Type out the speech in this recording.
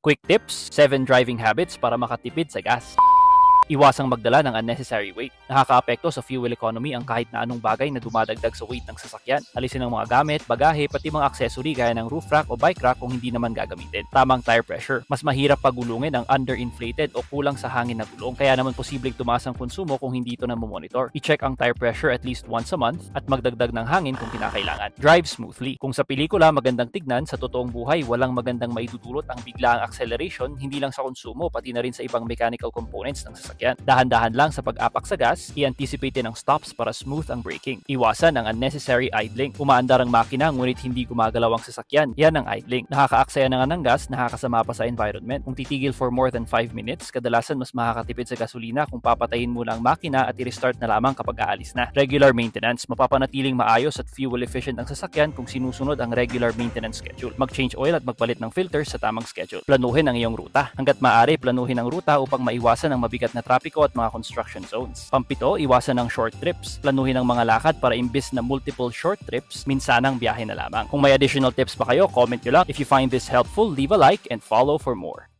Quick tips, 7 driving habits para makatipid sa gas. Iwasang magdala ng unnecessary weight. Nakakaapekto sa fuel economy ang kahit na anong bagay na dumadagdag sa weight ng sasakyan. Alisin ang mga gamit, bagahe, pati mga accessory gaya ng roof rack o bike rack kung hindi naman gagamitin. Tamang tire pressure. Mas mahirap pagulungin ang underinflated o kulang sa hangin na gulong. Kaya naman posibleng tumaas ang konsumo kung hindi ito na monitor. I-check ang tire pressure at least once a month at magdagdag ng hangin kung kinakailangan. Drive smoothly. Kung sa pelikula magandang tignan, sa totoong buhay walang magandang maidudulot ang biglaang acceleration, hindi lang sa konsumo pati na rin sa ibang mechanical components ng sasakyan. Dahan-dahan lang sa pag-apak sa gas, i-anticipate din ang stops para smooth ang braking. Iwasan ang unnecessary idling. Umaandar ang makina ngunit hindi gumagalaw ang sasakyan. Yan ang idling. Nakakaaksaya na nga ng gas, nakakasama pa sa environment. Kung titigil for more than 5 minutes, kadalasan mas makakatipid sa gasolina kung papatayin muna ang makina at i-restart na lamang kapag aalis na. Regular maintenance. Mapapanatiling maayos at fuel efficient ang sasakyan kung sinusunod ang regular maintenance schedule. Mag-change oil at magpalit ng filters sa tamang schedule. Planuhin ang iyong ruta. Hanggat maaari, planuhin ang ruta upang maiwasan ang mabigat na trapiko at mga construction zones. Pampito, iwasan ang short trips. Planuhin ang mga lakad para imbis na multiple short trips, minsanang biyahe na lamang. Kung may additional tips pa kayo, comment nyo lang. If you find this helpful, leave a like and follow for more.